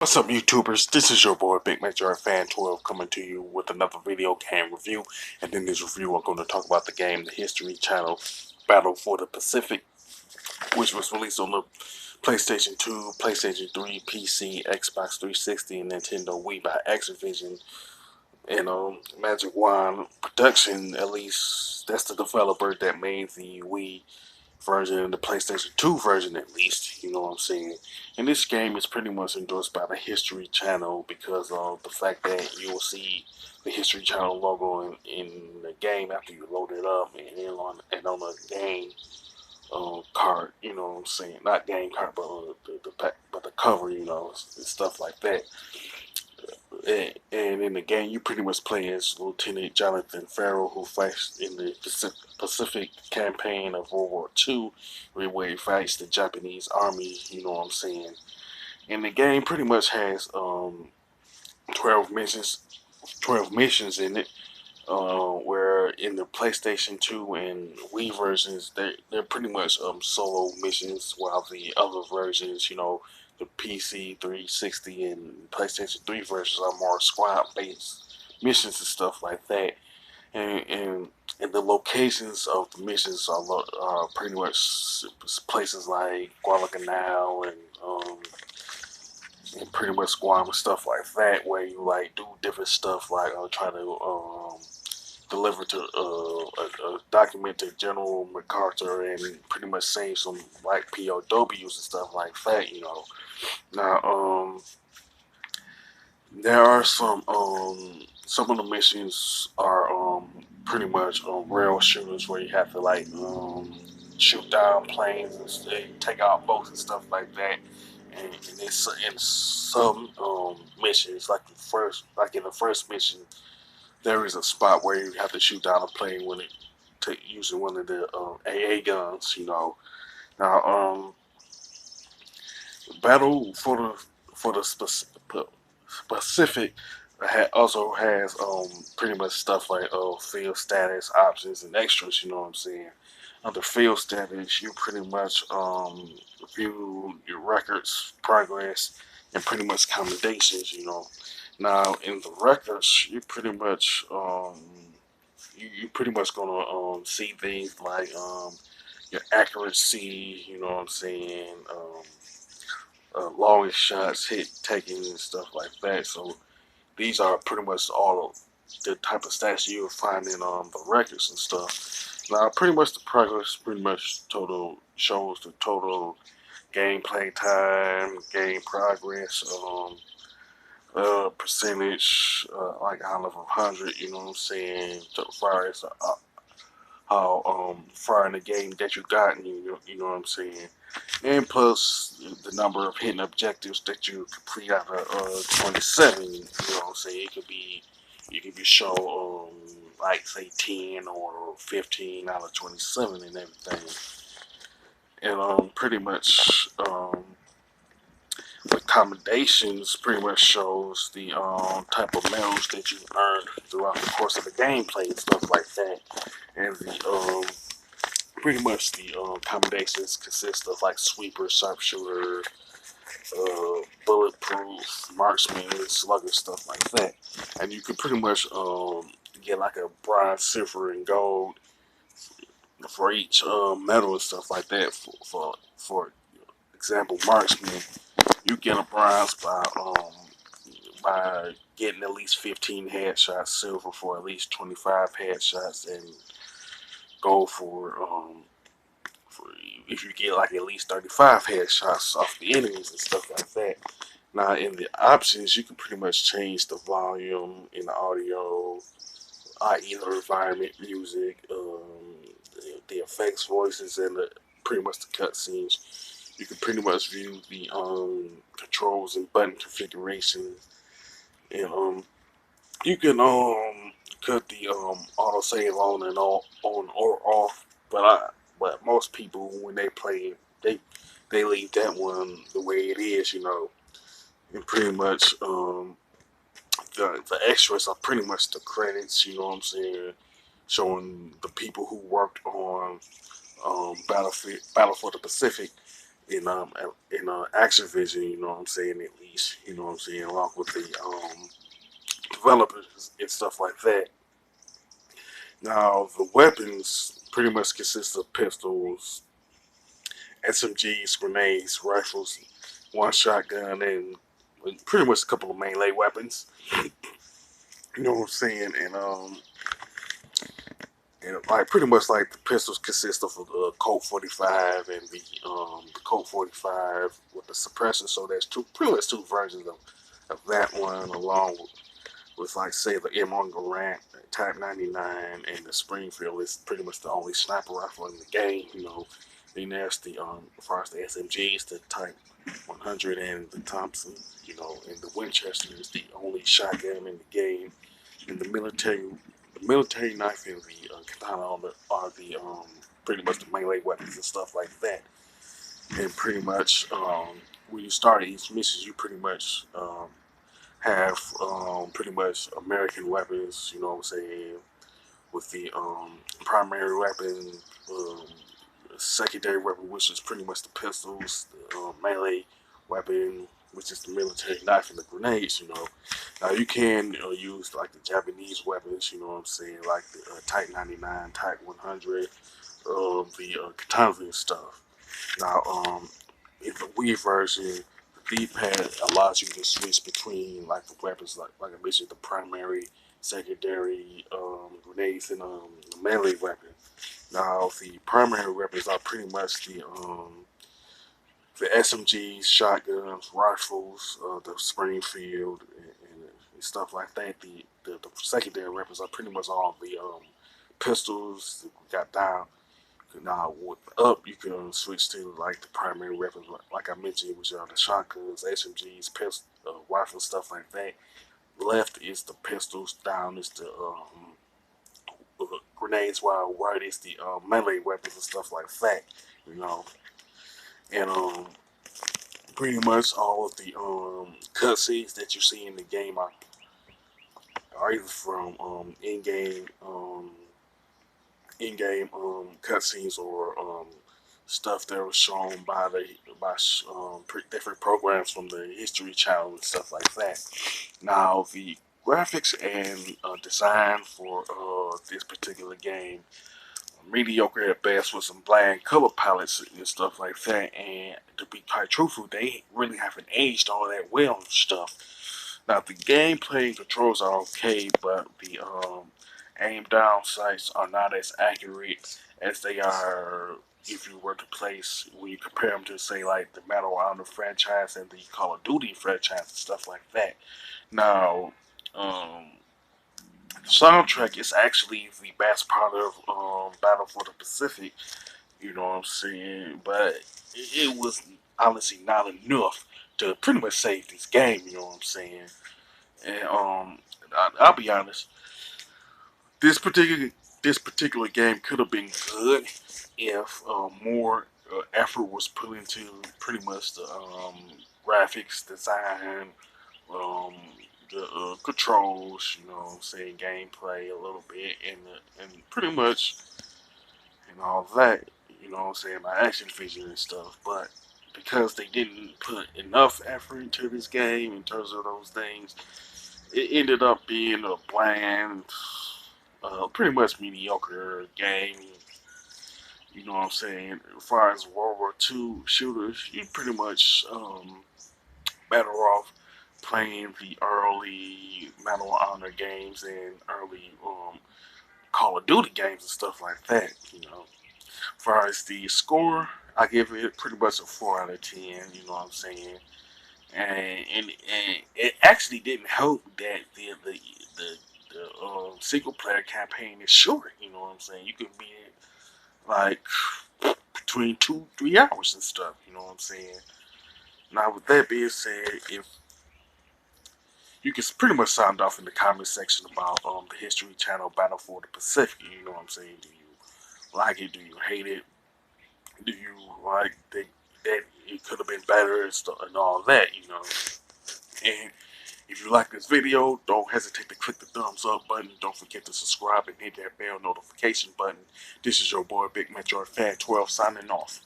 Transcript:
What's up, YouTubers? This is your boy Big Major Fan 12 coming to you with another video game review. And in this review, I'm going to talk about the game, the History Channel Battle for the Pacific, which was released on the PlayStation 2, PlayStation 3, PC, Xbox 360, and Nintendo Wii by Activision. And Magic Wand Production, at least that's the developer that made the Wii version and the PlayStation 2 version, at least, you know what I'm saying. And this game is pretty much endorsed by the History Channel because of the fact that you will see the History Channel logo in the game after you load it up and on the game card, you know what I'm saying. Not game card, but the cover, you know, and stuff like that. And in the game, you pretty much play as Lieutenant Jonathan Farrell, who fights in the Pacific campaign of World War II, where he fights the Japanese army. You know what I'm saying? And the game pretty much has 12 missions, 12 missions in it. Where in the PlayStation 2 and Wii versions, they're pretty much solo missions, while the other versions, you know, the PC 360 and PlayStation 3 versions are more squad-based missions and stuff like that. And the locations of the missions are pretty much places like Guadalcanal and pretty much Guam and stuff like that, where you like do different stuff like try to deliver to a document to General MacArthur and pretty much save some like POWs and stuff like that. You know, now there are some of the missions are pretty much rail shooters where you have to like shoot down planes and take out boats and stuff like that. And it's in some missions, like in the first mission, there is a spot where you have to shoot down a plane when it using one of the AA guns. You know, now battle for the specific also has pretty much stuff like field status options and extras. You know what I'm saying? Under field status, you pretty much view your records, progress, and pretty much commendations. You know, now in the records, you pretty much gonna see things like your accuracy. You know what I'm saying? Longest shots hit taken and stuff like that. So these are pretty much all of the type of stats you'll find in the records and stuff. Now, pretty much the progress pretty much total shows the total gameplay time, game progress, percentage, like out of 100. You know what I'm saying? So far as how far in the game that you gotten. You know what I'm saying? And plus the number of hidden objectives that you complete out of 27. You know what I'm saying? You can be show like say 10 or 15 out of 27 and everything. And pretty much the commendations pretty much shows the type of medals that you earned throughout the course of the gameplay and stuff like that. And the pretty much the commendations consist of like sweeper, sharpshooter, bulletproof, marksman, slugger, stuff like that. And you can pretty much get like a bronze, silver, and gold for each medal and stuff like that. For example, marksman, you get a bronze by getting at least 15 headshots, silver for at least 25 headshots, and gold for if you get like at least 35 headshots off the enemies and stuff like that. Now in the options, you can pretty much change the volume in the audio, either environment, music, the effects, voices, and pretty much the cutscenes. You can pretty much view the controls and button configurations, and you can cut the auto save on or off. But most people when they play, they leave that one the way it is, you know, and pretty much the extras are pretty much the credits, you know what I'm saying, showing the people who worked on Battle for the Pacific, in Activision, you know what I'm saying, at least, you know what I'm saying, along with the developers and stuff like that. Now the weapons pretty much consist of pistols, SMGs, grenades, rifles, one shotgun, and pretty much a couple of melee weapons. You know what I'm saying? And like pretty much like the pistols consist of the Colt 45 and the Colt 45 with the suppressor. So there's pretty much two versions of that one, along with like say the M1 Garand Type 99 and the Springfield is pretty much the only sniper rifle in the game. You know, then there's the as far as the SMGs, the Type 100 and the Thompson. You know, and the Winchester is the only shotgun in the game. And the military knife and the katana are the pretty much the melee weapons and stuff like that. And pretty much when you start each mission, you pretty much have pretty much American weapons. You know what I'm saying? With the primary weapon, um, secondary weapon, which is pretty much the pistols, the melee weapon, which is the military knife and the grenades. You know, now you can use like the Japanese weapons. You know what I'm saying, like the Type 99, Type 100, the katanas and stuff. Now, in the Wii version, the D-pad allows you to switch between like the weapons, like I mentioned, the primary, secondary grenades, and the melee weapon. Now, the primary weapons are pretty much the SMGs, shotguns, rifles, the Springfield, and stuff like that. The secondary weapons are pretty much all the pistols that we got down. Now, with up, you can switch to like the primary weapons, like I mentioned, which are the shotguns, SMGs, rifles, stuff like that. Left is the pistols, down is the grenades, while right is the melee weapons and stuff like that. You know, and pretty much all of the cutscenes that you see in the game are either from in-game cutscenes or stuff that was shown by different programs from the History Channel and stuff like that. Now the graphics and design for this particular game mediocre at best with some bland color palettes and stuff like that. And to be quite truthful, they really haven't aged all that well and stuff. Now the gameplay controls are okay, but the aim down sights are not as accurate as they are if you were to place when you compare them to say like the Medal of Honor franchise and the Call of Duty franchise and stuff like that. Now, the soundtrack is actually the best part of Battle for the Pacific. You know what I'm saying? But it was honestly not enough to pretty much save this game. You know what I'm saying? And I'll be honest, this particular this particular game could have been good if more effort was put into pretty much the graphics design, um, the controls, you know what I'm saying, gameplay a little bit, and pretty much and all that, you know what I'm saying, my action figure and stuff. But because they didn't put enough effort into this game in terms of those things, it ended up being a bland, pretty much mediocre game. You know what I'm saying? As far as World War II shooters, you pretty much better off playing the early Medal of Honor games and early Call of Duty games and stuff like that. You know, as far as the score, I give it pretty much a 4 out of 10. You know what I'm saying? And it actually didn't help that the single player campaign is short. You know what I'm saying? You can be like between 2 3 hours and stuff. You know what I'm saying? Now, with that being said, if you can pretty much sound off in the comment section about the History Channel Battle for the Pacific. You know what I'm saying? Do you like it? Do you hate it? Do you like think that it could have been better and stuff and all that? You know. And if you like this video, don't hesitate to click the thumbs up button. Don't forget to subscribe and hit that bell notification button. This is your boy Big Metroid Fan 12 signing off.